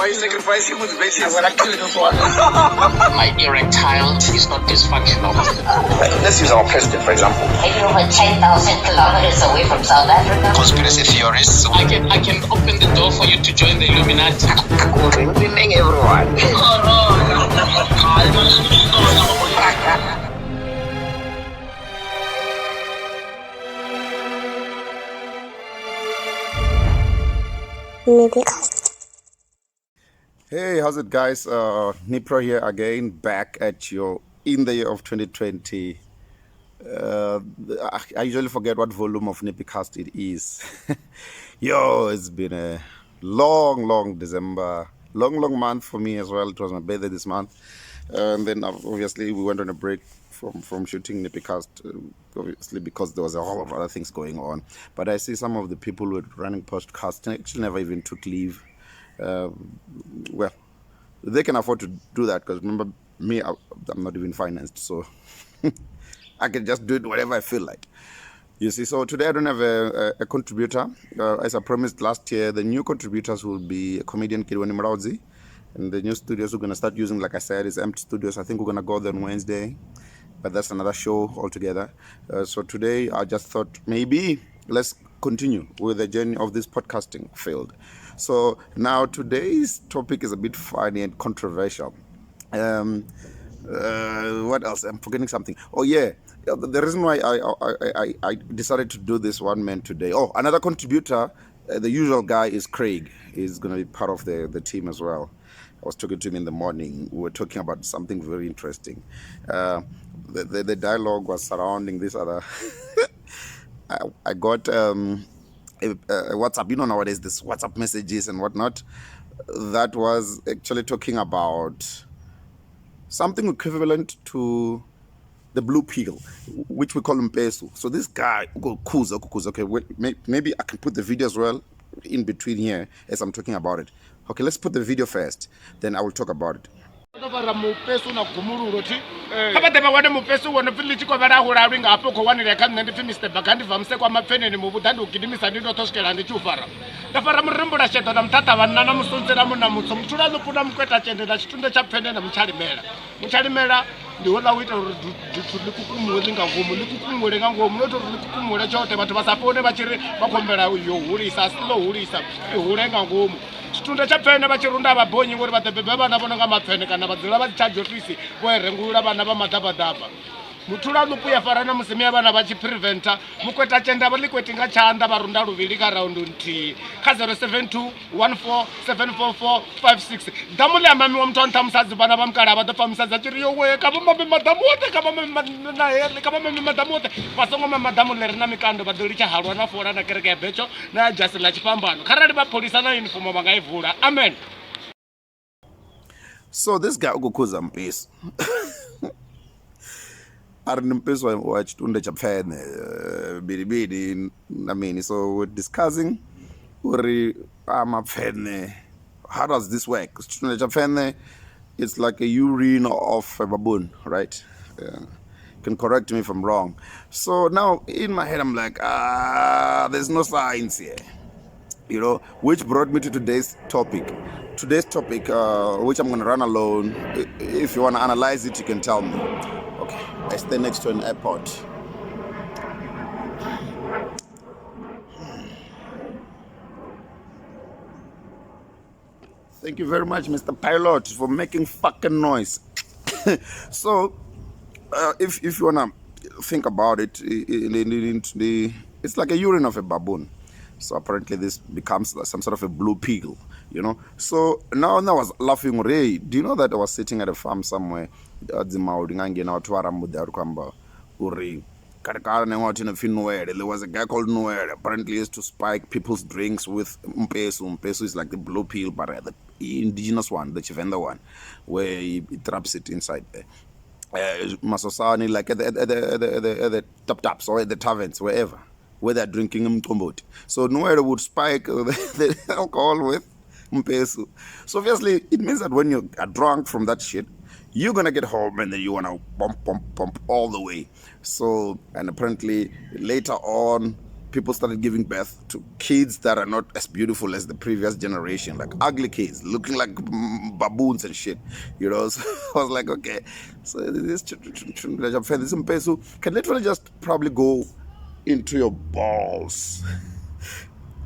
Why are you sacrificing with basis? I'm gonna kill you for My erectile is not dysfunctional. Let's use our president, for example. Are you over 10,000 kilometers away from South Africa? Conspiracy theorists. I can open the door for you to join the Illuminati. Good evening, everyone. NippyCast. Hey, how's it, guys? Nipro here again, back at you in the year of 2020. I usually forget what volume of NippyCast it is. Yo, it's been a long December, long month for me as well. It was my birthday this month, and then obviously we went on a break from shooting NippyCast, obviously because there was a whole lot of other things going on. But I see some of the people who were running podcasts actually never even took leave. Well, they can afford to do that because remember me, I'm not even financed, so I can just do it whatever I feel like. You see, so today I don't have a contributor. As I promised last year, the new contributors will be a comedian, Kidwani Maraudzi, and the new studios we're going to start using, like I said, is empty studios. I think we're going to go there on Wednesday, but that's another show altogether. So today I just thought maybe let's continue with the journey of this podcasting field. So now today's topic is a bit funny and controversial. What else? I'm forgetting something. Oh yeah, the reason why I decided to do this one man today. Oh, another contributor, the usual guy is Craig. He's going to be part of the team as well. I was talking to him in the morning. We were talking about something very interesting. The dialogue was surrounding this other. I got WhatsApp. You know nowadays this WhatsApp messages and whatnot. That was actually talking about something equivalent to the blue pill, which we call Mpesu. So this guy, Kuza, okay, wait, maybe I can put the video as well in between here as I'm talking about it. Okay, let's put the video first, then I will talk about it. chitunda chapfene vachirunda vabhonyi ngori vadhebhebhe vana vona nga mapfene kana vadzula vachichaji ofisi voerengulula vana vamadhabhadhabha mutula lupuya farana musimiya vana vachipreventa mukweta chenda valikweti nga chanda varunda luvili ka raundi nthihi ka 0721474456 damu leya mamiwa muthu wa nthamusadzi vana va mukala va tofambisadzha chiri yowe ka vamami madamu wote ka vamami ka vamami madamu wote vasongoma madamu leri na mikando va dolicha halwa na fora na kereke ya becho na ya jasi la chipambano kharali vapholisa na yunifomo va nga yi vula amen. So this guy ukukhuza Mpesu ari ni Mpesu wa chitunda chapfene bidibidi. I mean, so we're discussing uri mapfene, how does this work? Chitunda chapfene, it's like a urine of a baboon, right? You can correct me if I'm wrong. So now in my head I'm like, there's no science here, you know, which brought me to today's topic, which I'm going to run alone. If you want to analyze it, you can tell me. Okay, I stay next to an airport. Thank you very much, Mr. Pilot, for making fucking noise. So, if you want to think about it, it's like a urine of a baboon. So apparently this becomes some sort of a blue pill, you know. So now I was laughing. Ray, do you know that I was sitting at a farm somewhere? There was a guy called Noel. Apparently he used to spike people's drinks with Mpesu. Mpesu is like the blue pill, but the indigenous one, the Chivenda one, where he traps it inside there. Masosani, like at the top, or at the taverns, wherever, where they're drinking mkomboti. So Noel would spike the alcohol with Mpesu. So obviously, it means that when you are drunk from that shit, you're gonna get home and then you wanna pump all the way. So, and apparently later on, people started giving birth to kids that are not as beautiful as the previous generation, like ugly kids looking like baboons and shit, you know. So I was like, okay, so this can literally just probably go into your balls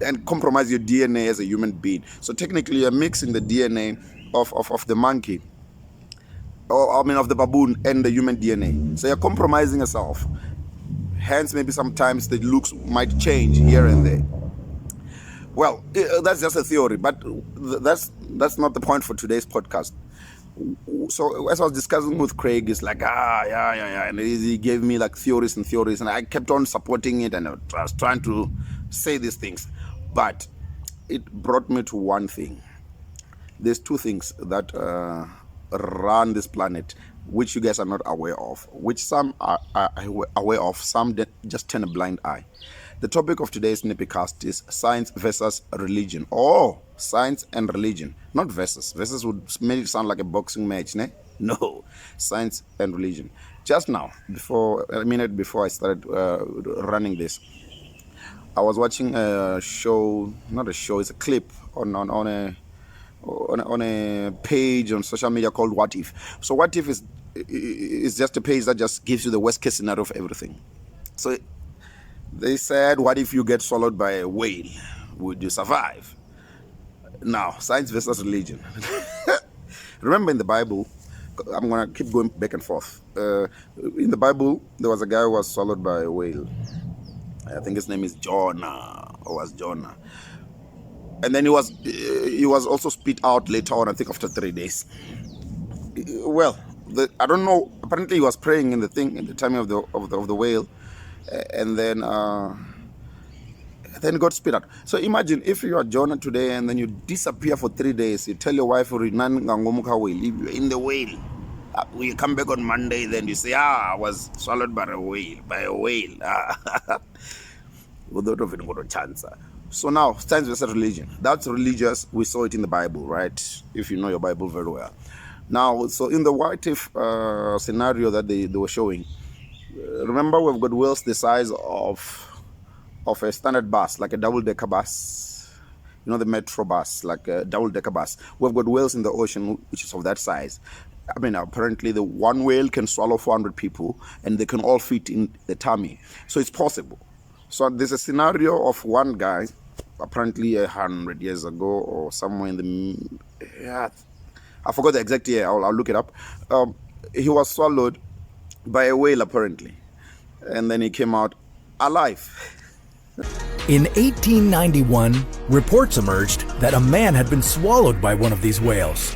and compromise your DNA as a human being. So technically you're mixing the DNA of the monkey, or I mean of the baboon, and the human DNA. So you're compromising yourself. Hence, maybe sometimes the looks might change here and there. Well, that's just a theory, but that's not the point for today's podcast. So as I was discussing with Craig, it's like, yeah, and he gave me like theories, and I kept on supporting it, and I was trying to say these things. But it brought me to one thing. There's two things that run this planet, which you guys are not aware of, which some are aware of, some just turn a blind eye. The topic of today's NippyCast is science versus religion. Oh, science and religion, not versus. Versus would make it sound like a boxing match, ne? No, science and religion. Just now, a minute before I started running this, I was watching a show, not a show, it's a clip on a page on social media called What If. So What If is just a page that just gives you the worst case scenario of everything. So they said, what if you get swallowed by a whale? Would you survive? Now, science versus religion. Remember in the Bible, I'm going to keep going back and forth. In the Bible, there was a guy who was swallowed by a whale. I think his name is Jonah, or was Jonah. And then he was also spit out later on, I think after 3 days. Well, I don't know. Apparently, he was praying in the time of the whale, and then he got spit out. So imagine if you are Jonah today, and then you disappear for 3 days. You tell your wife, "You're in the whale." We come back on Monday, then you say, I was swallowed by a whale. Without even got a chance. So now, science versus religion. That's religious. We saw it in the Bible, right? If you know your Bible very well. Now, so in the what if scenario that they were showing, remember we've got whales the size of a standard bus, like a double-decker bus. You know, the metro bus, like a double-decker bus. We've got whales in the ocean, which is of that size. I mean, apparently the one whale can swallow 400 people, and they can all fit in the tummy. So it's possible. So there's a scenario of one guy, apparently 100 years ago or somewhere in the... I forgot the exact year. I'll look it up. He was swallowed by a whale, apparently. And then he came out alive. In 1891, reports emerged that a man had been swallowed by one of these whales.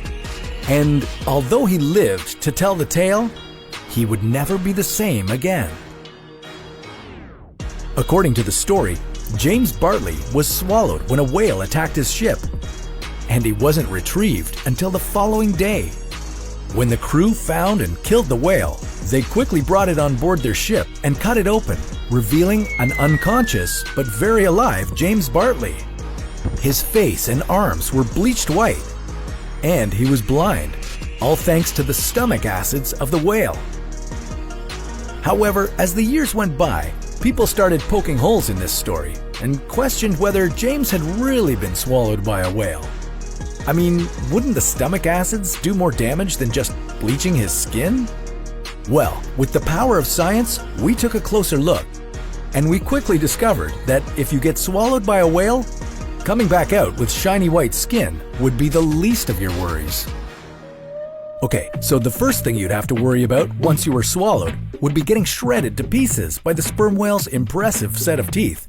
And although he lived to tell the tale, he would never be the same again. According to the story, James Bartley was swallowed when a whale attacked his ship, and he wasn't retrieved until the following day. When the crew found and killed the whale, they quickly brought it on board their ship and cut it open, revealing an unconscious but very alive James Bartley. His face and arms were bleached white, and he was blind, all thanks to the stomach acids of the whale. However, as the years went by, people started poking holes in this story and questioned whether James had really been swallowed by a whale. I mean, wouldn't the stomach acids do more damage than just bleaching his skin? Well, with the power of science, we took a closer look, and we quickly discovered that if you get swallowed by a whale, coming back out with shiny white skin would be the least of your worries. Okay, so the first thing you'd have to worry about once you were swallowed would be getting shredded to pieces by the sperm whale's impressive set of teeth.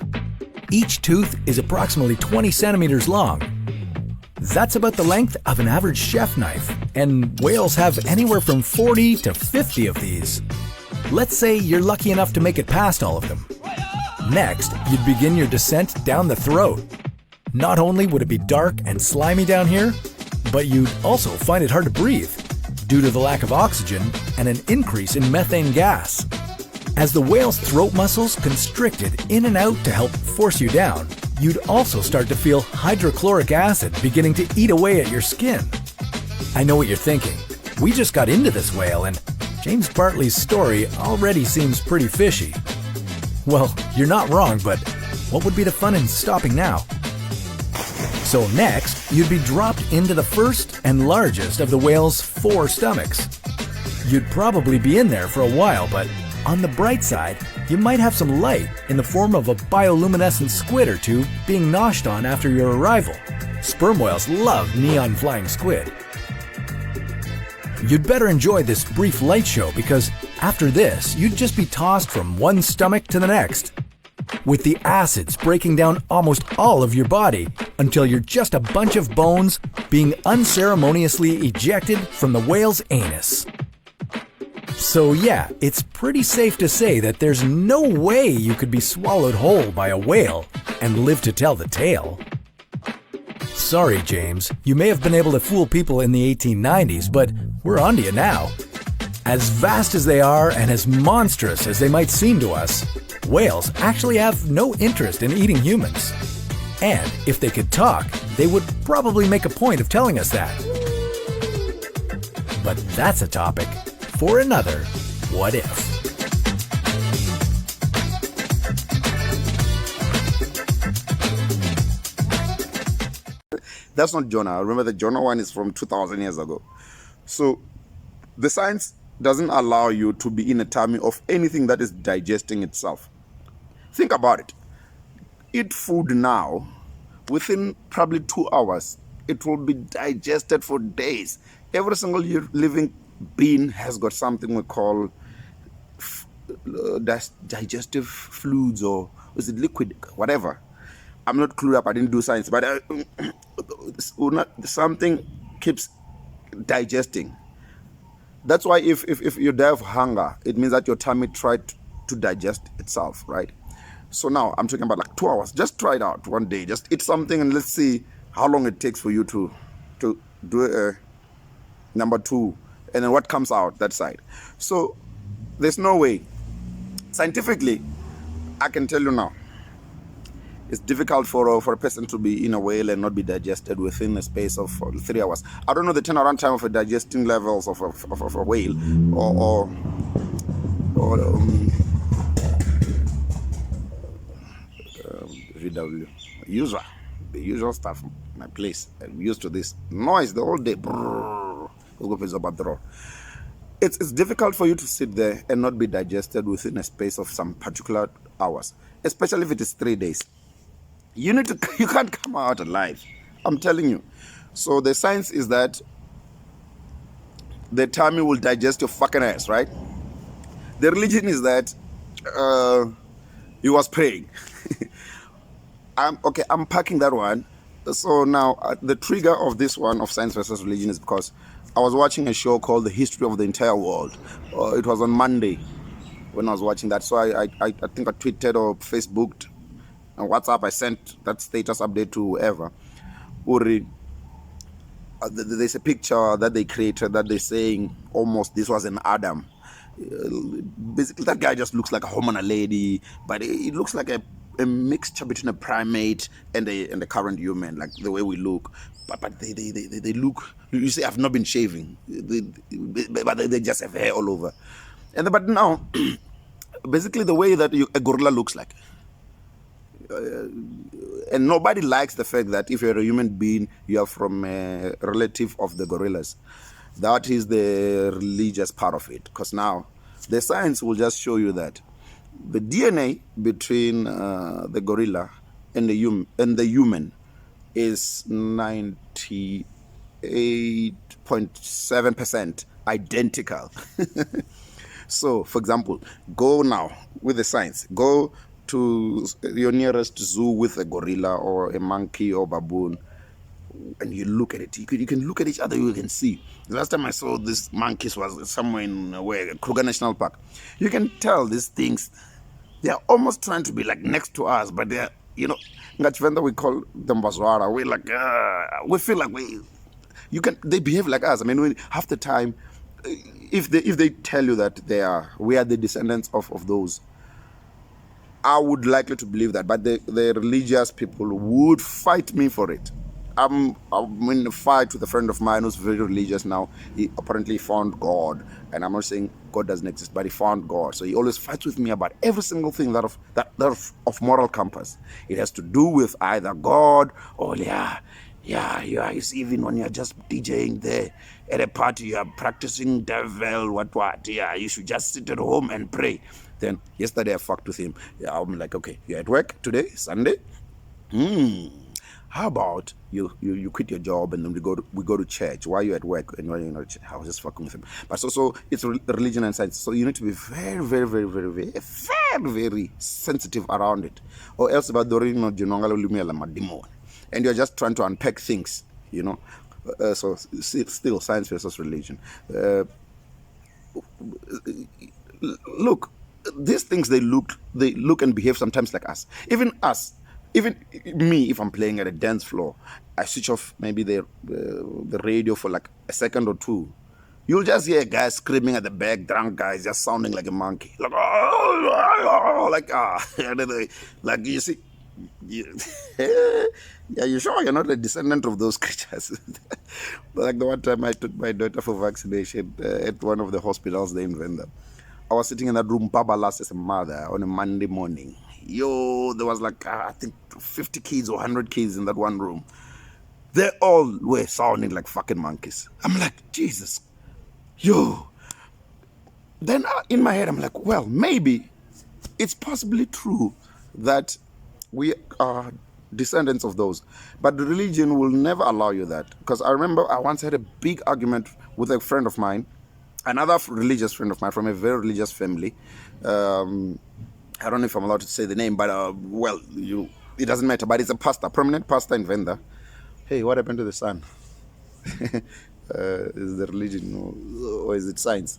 Each tooth is approximately 20 centimeters long. That's about the length of an average chef knife, and whales have anywhere from 40 to 50 of these. Let's say you're lucky enough to make it past all of them. Next, you'd begin your descent down the throat. Not only would it be dark and slimy down here, but you'd also find it hard to breathe due to the lack of oxygen and an increase in methane gas. As the whale's throat muscles constricted in and out to help force you down, you'd also start to feel hydrochloric acid beginning to eat away at your skin. I know what you're thinking. We just got into this whale and James Bartley's story already seems pretty fishy. Well, you're not wrong, but what would be the fun in stopping now? So next, you'd be dropped into the first and largest of the whale's 4 stomachs. You'd probably be in there for a while, but on the bright side, you might have some light in the form of a bioluminescent squid or two being noshed on after your arrival. Sperm whales love neon flying squid. You'd better enjoy this brief light show because after this, you'd just be tossed from one stomach to the next, with the acids breaking down almost all of your body until you're just a bunch of bones being unceremoniously ejected from the whale's anus. So yeah, it's pretty safe to say that there's no way you could be swallowed whole by a whale and live to tell the tale. Sorry, James, you may have been able to fool people in the 1890s, but we're onto you now. As vast as they are and as monstrous as they might seem to us, whales actually have no interest in eating humans. And if they could talk, they would probably make a point of telling us that. But that's a topic for another What If. That's not Jonah. Remember, the Jonah one is from 2,000 years ago. So the science doesn't allow you to be in a tummy of anything that is digesting itself. Think about it. Eat food now, within probably 2 hours, it will be digested for days. Every single living being has got something we call digestive fluids, or is it liquid, whatever. I'm not clued up, I didn't do science, but something keeps digesting. That's why if you die of hunger, it means that your tummy tried to digest itself, right? So now I'm talking about like 2 hours. Just try it out one day. Just eat something and let's see how long it takes for you to do a number 2, and then what comes out that side. So there's no way. Scientifically, I can tell you now, it's difficult for a person to be in a whale and not be digested within a space of 3 hours. I don't know the turnaround time of a digesting levels of a whale or VW user, the usual stuff. My place, I'm used to this noise the whole day. It's difficult for you to sit there and not be digested within a space of some particular hours, especially if it is 3 days. You can't come out alive. I'm telling you. So the science is that the tummy will digest your fucking ass, right? The religion is that he was praying. I'm packing that one. So now the trigger of this one of science versus religion is because I was watching a show called The History of the Entire World. It was on Monday when I was watching that. So I think I tweeted or Facebooked. On WhatsApp, I sent that status update to whoever. There's a picture that they created that they're saying almost this was an Adam. Basically, that guy just looks like a hominid lady, but it looks like a mixture between a primate and a current human, like the way we look. But they look. You say I've not been shaving, but they just have hair all over. But now, basically, the way that a gorilla looks like. And nobody likes the fact that if you're a human being, you are from a relative of the gorillas. That is the religious part of it. Because now, the science will just show you that the DNA between the gorilla and the human is 98.7% identical. So, for example, go now with the science. Go to your nearest zoo with a gorilla or a monkey or baboon, and you look at it. You can look at each other. You can see. The last time I saw this monkeys was somewhere in Kruger National Park. You can tell these things. They are almost trying to be like next to us, but they're Ngachvenda we call them Bazwara. We like we feel like they behave like us. I mean, half the time, if they tell you that we are the descendants of those, I would likely to believe that, but the religious people would fight me for it. I'm in a fight with a friend of mine who's very religious now. He apparently found God, and I'm not saying God doesn't exist, but he found God. So he always fights with me about every single thing that of moral compass. It has to do with either God or yeah. You see, even when you're just DJing there at a party, you are practicing devil, what. Yeah, you should just sit at home and pray. Then yesterday I fucked with him. Yeah, I'm like, okay, you're at work today, Sunday. How about you quit your job and then we go to church while you're at work and when you're not. I was just fucking with him. But so it's religion and science. So you need to be very, very, very, very, very, very, very sensitive around it, or else about and you're just trying to unpack things, So still science versus religion. Look, these things they look and behave sometimes like us. Even me, if I'm playing at a dance floor, I switch off maybe the radio for like a second or two. You'll just hear a guy screaming at the back, drunk guys, just sounding like a monkey, like like you see. Yeah, you sure you're not a descendant of those creatures? Like the one time I took my daughter for vaccination at one of the hospitals there in Venda. I was sitting in that room, Baba last as a mother, on a Monday morning. Yo, there was like, I think 50 kids or 100 kids in that one room. They all were sounding like fucking monkeys. I'm like, Jesus. Yo. Then in my head, I'm like, well, maybe it's possibly true that we are descendants of those. But the religion will never allow you that. Because I remember I once had a big argument with a friend of mine, another religious friend of mine from a very religious family. I don't know if I'm allowed to say the name, but it doesn't matter. But it's a pastor, prominent pastor in Venda. Hey, what happened to the sun? Is it religion or is it science?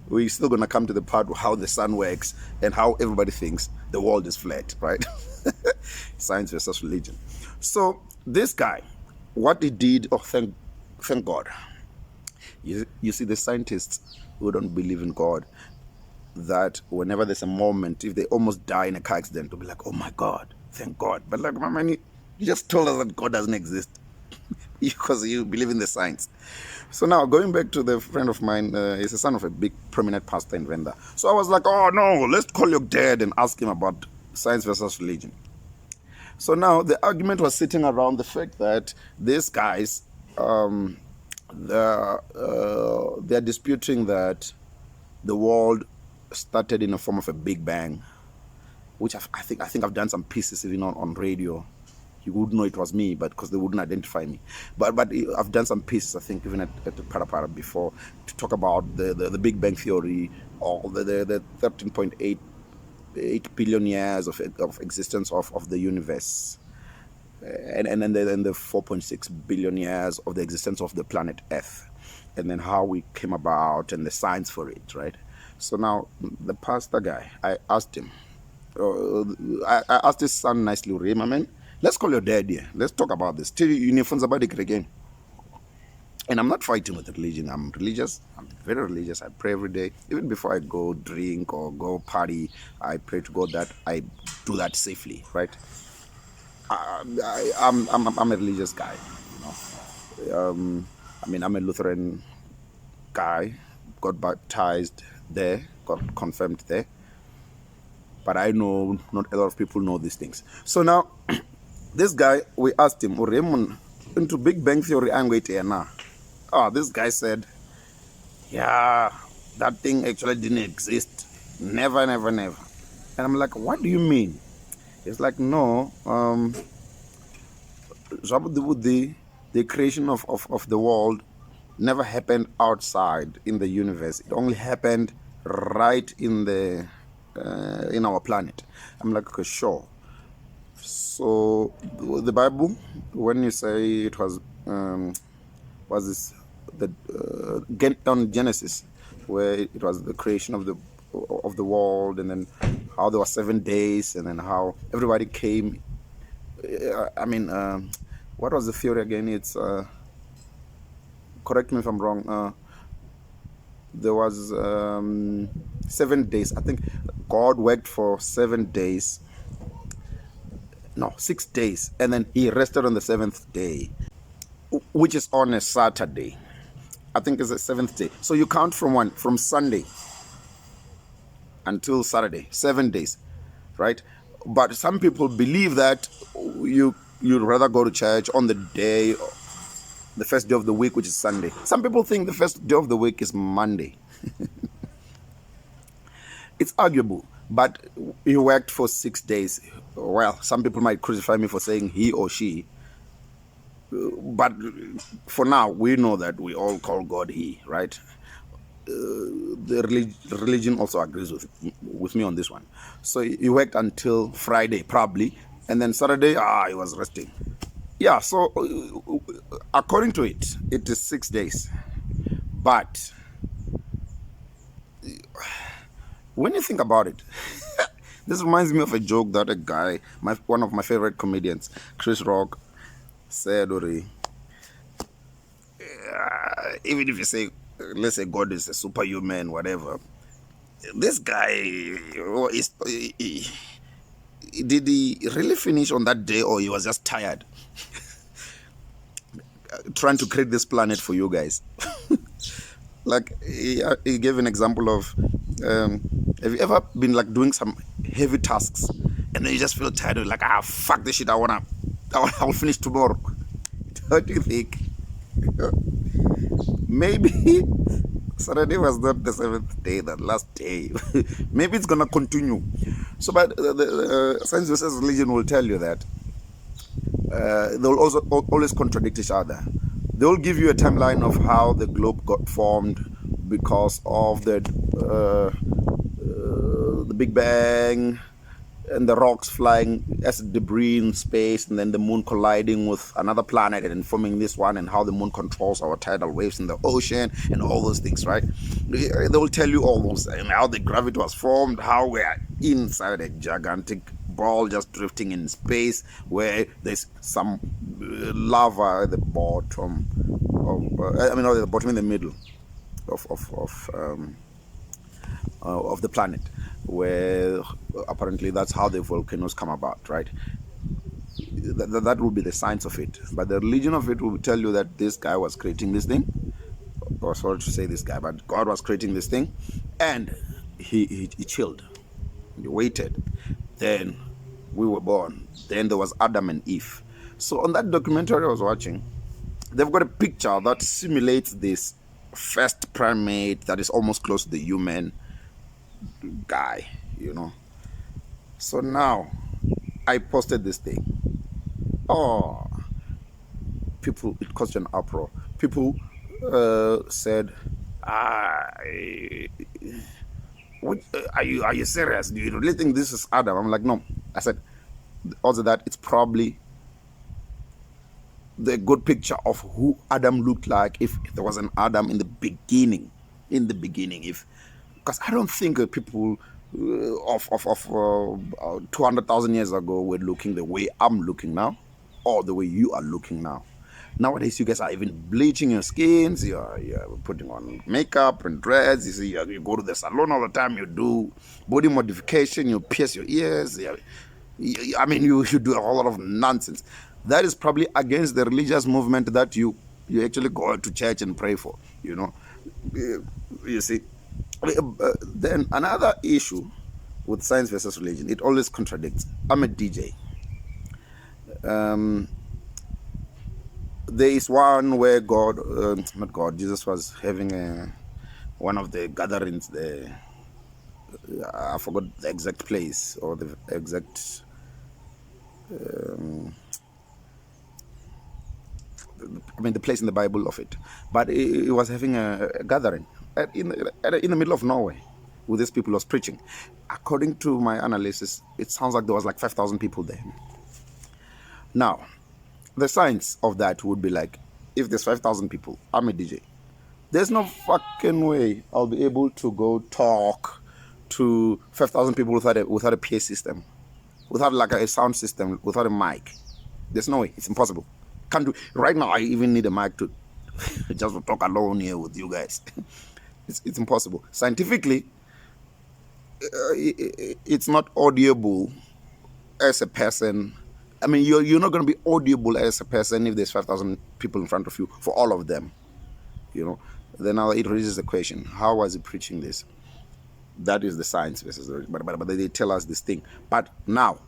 We're still going to come to the part of how the sun works and how everybody thinks the world is flat, right? Science versus religion. So this guy, what he did, thank God. You see, the scientists who don't believe in God, that whenever there's a moment, if they almost die in a car accident, they'll be like, oh my God, thank God. But like, my man, you just told us that God doesn't exist because you believe in the science. So now, going back to the friend of mine, he's the son of a big prominent pastor in Venda. So I was like, oh no, let's call your dad and ask him about science versus religion. So now the argument was sitting around the fact that these guys, they're disputing that the world started in a form of a big bang, which I think I've done some pieces even on radio. You wouldn't know it was me, but because they wouldn't identify me. But I've done some pieces, I think, even at the Parapara before, to talk about the Big Bang Theory, or the 13.8 billion years of existence of the universe, and then the 4.6 billion years of the existence of the planet Earth, and then how we came about and the science for it, right? So now the pastor guy, I asked him, I asked his son nicely, my man, let's call your dad here. Let's talk about this. Again. And I'm not fighting with religion. I'm religious. I'm very religious. I pray every day. Even before I go drink or go party, I pray to God that I do that safely, right? I'm a religious guy, I'm a Lutheran guy. Got baptized there, got confirmed there. But I know not a lot of people know these things. So now, this guy, we asked him, Raymond, into Big Bang Theory, I'm going to now. This guy said, yeah, that thing actually didn't exist. Never, never, never. And I'm like, what do you mean? He's like, no, the creation of the world never happened outside in the universe. It only happened right in in our planet. I'm like, okay, sure. So the Bible, when you say it was this on Genesis, where it was the creation of the world, and then how there were 7 days, and then how everybody came. What was the theory again? It's correct me if I'm wrong. There was 7 days. I think God worked for 7 days, No, 6 days. And then he rested on the 7th day, which is on a Saturday. I think it's the 7th day. So you count from Sunday until Saturday, 7 days, right? But some people believe that you'd rather go to church on the day, the first day of the week, which is Sunday. Some people think the first day of the week is Monday. It's arguable, but he worked for 6 days. Well, some people might crucify me for saying he or she, but for now, we know that we all call God he, right? The religion also agrees with me on this one. So he worked until Friday, probably, and then Saturday, he was resting. Yeah, so according to it, it is 6 days. But when you think about it, this reminds me of a joke that a guy, one of my favorite comedians, Chris Rock, said, even if you say, let's say God is a superhuman, whatever, this guy, did he really finish on that day, or he was just tired trying to create this planet for you guys? Like he gave an example of, have you ever been like doing some heavy tasks and then you just feel tired, like, fuck this shit, I'll finish tomorrow? What do you think? Maybe Saturday was not the 7th day, that last day. Maybe it's gonna continue. So, but the science versus religion will tell you that they will also always contradict each other. They will give you a timeline of how the globe got formed because of the Big Bang and the rocks flying as debris in space, and then the moon colliding with another planet and forming this one, and how the moon controls our tidal waves in the ocean and all those things, right? They will tell you all those, and how the gravity was formed, how we are inside a gigantic ball just drifting in space, where there's some lava at the bottom of, the bottom in the middle of the planet, where apparently that's how the volcanoes come about, right? That will be the science of it. But the religion of it will tell you that this guy was creating this thing, or sorry to say this guy, but God was creating this thing, and he chilled, he waited, then we were born, then there was Adam and Eve. So on that documentary I was watching, they've got a picture that simulates this first primate that is almost close to the human guy, So now I posted this thing. People, it caused an uproar. People said, what, are you serious? Do you really think this is Adam? I'm like, no. I said also that it's probably the good picture of who Adam looked like if there was an Adam in the beginning. Because I don't think people of 200,000 years ago were looking the way I'm looking now, or the way you are looking now. Nowadays, you guys are even bleaching your skins, you're putting on makeup and dreads, you go to the salon all the time, you do body modification, you pierce your ears, you do a whole lot of nonsense. That is probably against the religious movement that you actually go to church and pray for, You see. Then another issue with science versus religion, it always contradicts. I'm a DJ. There is one where Jesus was having one of the gatherings there. I forgot the exact place or the exact the place in the Bible of it, but he was having a gathering in the middle of nowhere with these people. Was preaching. According to my analysis, it sounds like there was like 5,000 people there. Now, the science of that would be like, if there's 5,000 people, I'm a DJ. There's no fucking way I'll be able to go talk to 5,000 people without a PA system, without like a sound system, without a mic. There's no way. It's impossible. Can't do. Right now, I even need a mic to just to talk alone here with you guys. It's impossible. Scientifically, it's not audible as a person I mean, you're not going to be audible as a person if there's 5,000 people in front of you for all of them. Then now it raises the question: how was he preaching this? That is the science versus but they tell us this thing. But now,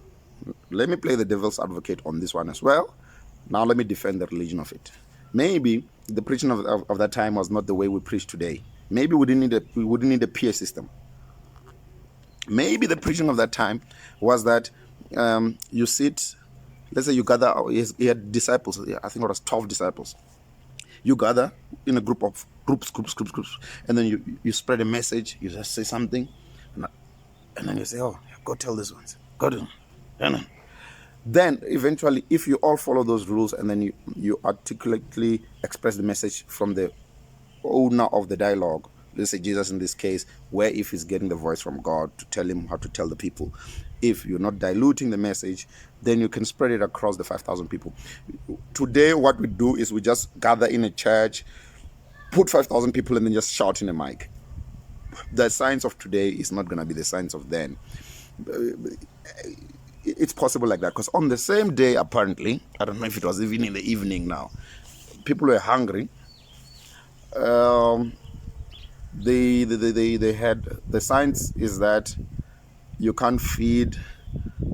let me play the devil's advocate on this one as well. Now let me defend the religion of it. Maybe the preaching of that time was not the way we preach today. Maybe we wouldn't need a peer system. Maybe the preaching of that time was that you sit, let's say you gather. He had disciples. I think it was 12 disciples. You gather in a group of groups, and then you spread a message. You just say something, and then you say, "Oh, go tell these ones. Go to them." Then eventually, if you all follow those rules, and then you articulately express the message from the owner of the dialogue, let's say Jesus in this case, where if he's getting the voice from God to tell him how to tell the people, if you're not diluting the message, then you can spread it across the 5,000 people. Today, what we do is we just gather in a church, put 5,000 people, and then just shout in a mic. The science of today is not going to be the science of then. It's possible like that, because on the same day, apparently, I don't know if it was even in the evening now, people were hungry. They had, the science is that you can't feed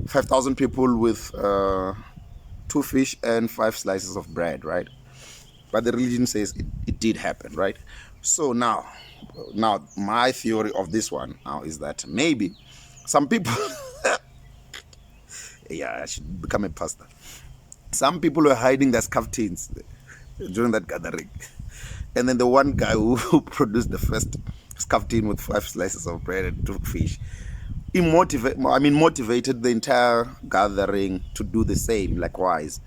5,000 people with 2 fish and 5 slices of bread, right? But the religion says it did happen, right? So now my theory of this one now is that maybe some people yeah, I should become a pastor. Some people were hiding their scaftins during that gathering. And then the one guy who produced the first scaftin with 5 slices of bread and 2 fish, he motivated the entire gathering to do the same, likewise.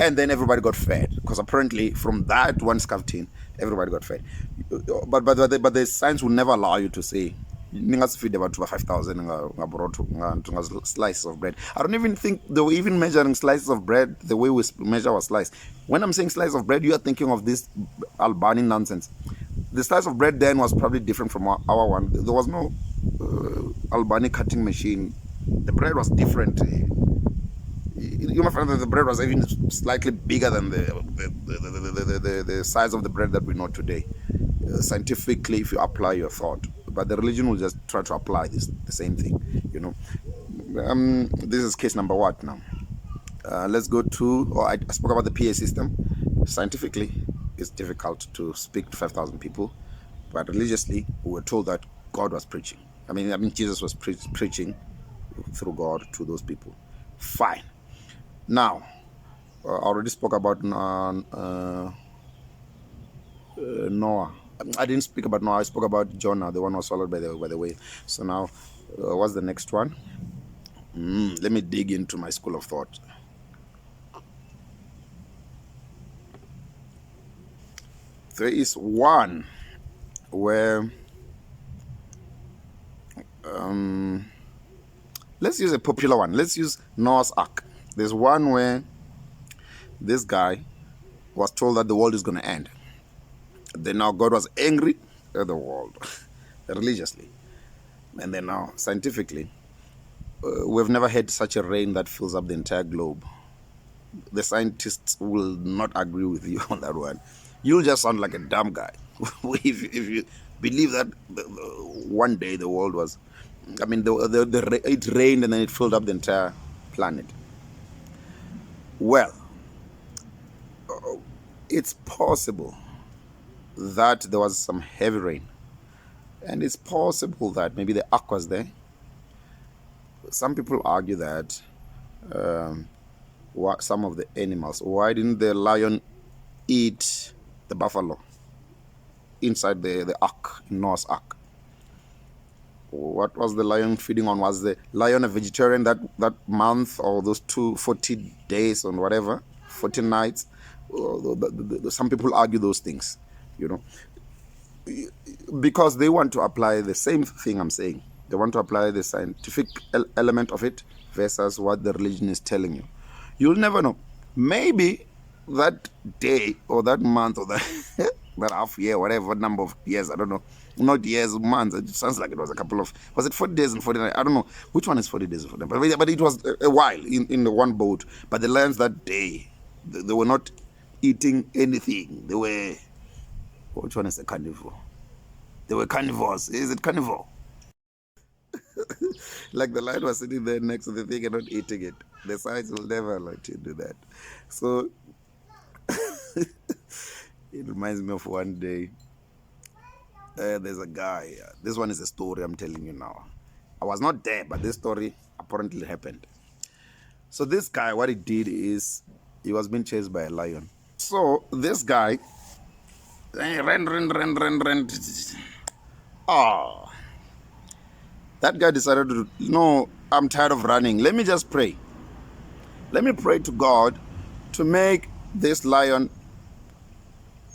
And then everybody got fed, because apparently from that one scaftin, everybody got fed. But the science will never allow you to say, feed about 5,000 slices of bread. I don't even think they were even measuring slices of bread the way we measure our slice. When I'm saying slice of bread, you are thinking of this Albani nonsense. The slice of bread then was probably different from our one. There was no Albani cutting machine. The bread was different. You might find that the bread was even slightly bigger than the size of the bread that we know today. Scientifically, if you apply your thought. But the religion will just try to apply the same thing, This is case number what now? Let's go to, I spoke about the PA system. Scientifically, it's difficult to speak to 5,000 people, but religiously, we were told that God was preaching. I mean, Jesus was preaching through God to those people. Fine. Now, I already spoke about Noah. I didn't speak about Noah. I spoke about Jonah, the one who was swallowed by the whale. So now, what's the next one? Let me dig into my school of thought. There is one where, let's use a popular one. Let's use Noah's Ark. There's one where this guy was told that the world is going to end. Then now God was angry at the world, religiously. And then now, scientifically, we've never had such a rain that fills up the entire globe. The scientists will not agree with you on that one. You'll just sound like a dumb guy if you believe that one day the world was, it rained and then it filled up the entire planet. Well, it's possible that there was some heavy rain, and it's possible that maybe the ark was there. Some people argue that some of the animals, why didn't the lion eat the buffalo inside the ark, in Noah's Ark? What was the lion feeding on? Was the lion a vegetarian that month, or those 40 days or whatever, 40 nights? Some people argue those things, because they want to apply the same thing I'm saying. They want to apply the scientific element of it versus what the religion is telling you. You'll never know. Maybe that day or that month or that that half year, whatever number of years, I don't know. Not years, months. It sounds like it was a couple of, was it 40 days and 49? I don't know. Which one is 40 days and 49? But it was a while in the one boat. But the lions that day, they were not eating anything. They were, which one is the carnivore? They were carnivores. Is it carnivore? Like the lion was sitting there next to the thing and not eating it. The science will never let you do that. So it reminds me of one day. There's a guy. This one is a story I'm telling you now. I was not there, but this story apparently happened. So this guy, what he did is he was being chased by a lion. So this guy ran. Oh, that guy decided to, I'm tired of running. Let me just pray. Let me pray to God to make this lion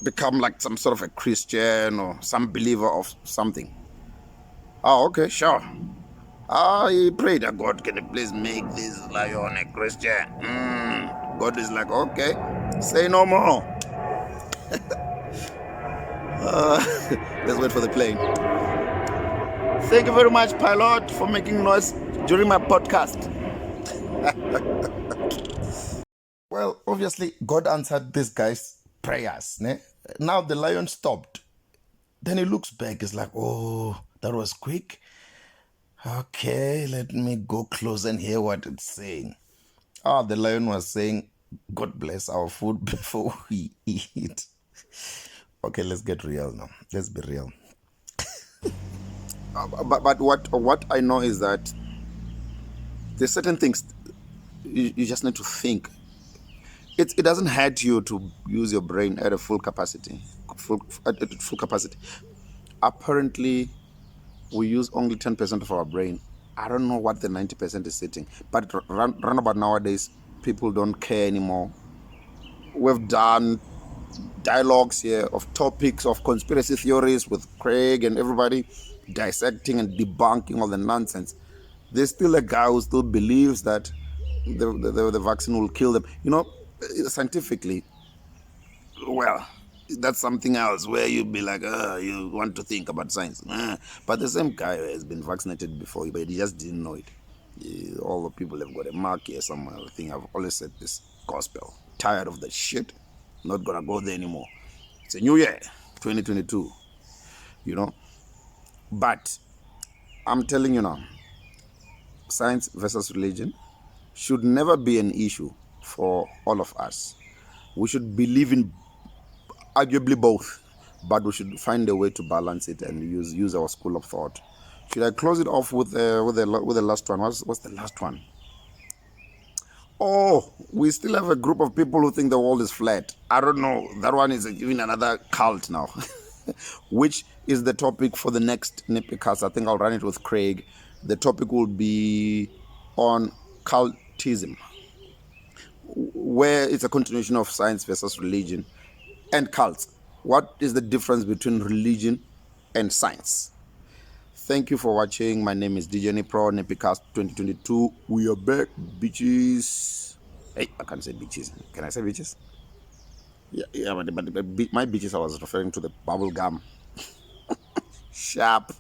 become like some sort of a Christian or some believer of something. Oh, okay, sure. I prayed that God, can you please make this lion a Christian? God is like, okay, say no more. Let's wait for the plane. Thank you very much, pilot, for making noise during my podcast. Well, obviously, God answered this guy's prayers. Ne? Now the lion stopped. Then he looks back. He's like, oh, that was quick. Okay, let me go close and hear what it's saying. The lion was saying, God bless our food before we eat. Okay, let's get real now. Let's be real. But what I know is that there's certain things you just need to think. It doesn't hurt you to use your brain at a full capacity. At full capacity. Apparently, we use only 10% of our brain. I don't know what the 90% is sitting. But round about nowadays, people don't care anymore. We've done dialogues here of topics of conspiracy theories with Craig and everybody dissecting and debunking all the nonsense. There's still a guy who still believes that the vaccine will kill them. Scientifically, well, that's something else where you'd be like, you want to think about science. But the same guy has been vaccinated before, but he just didn't know it. All the people have got a mark here somewhere. I think I've always said this gospel. Tired of that shit. Not gonna go there anymore. It's a new year, 2022. But I'm telling you now, science versus religion should never be an issue for all of us. We should believe in arguably both, but we should find a way to balance it and use our school of thought. Should I close it off with the last one? What's the last one? Oh, we still have a group of people who think the world is flat. I don't know. That one is even another cult now, which is the topic for the next NippyCast. I think I'll run it with Craig. The topic will be on cultism, where it's a continuation of science versus religion and cults. What is the difference between religion and science? Thank you for watching. My name is DJ Nipro, NippyCast 2022. We are back, bitches. Hey, I can't say bitches. Can I say bitches? Yeah, but my bitches, I was referring to the bubble gum. Sharp.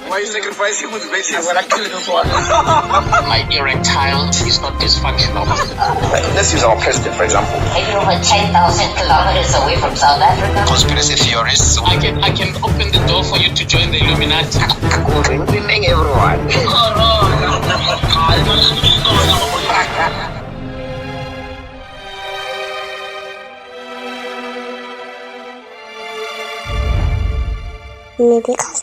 Why are you sacrificing with bitches? I'm gonna kill this one. My erectile is not dysfunctional. Let's use our president, for example. Are you over 10,000 kilometers away from South Africa? Conspiracy theorists. I can open the door for you to join the Illuminati. Good evening, everyone. NippyCast.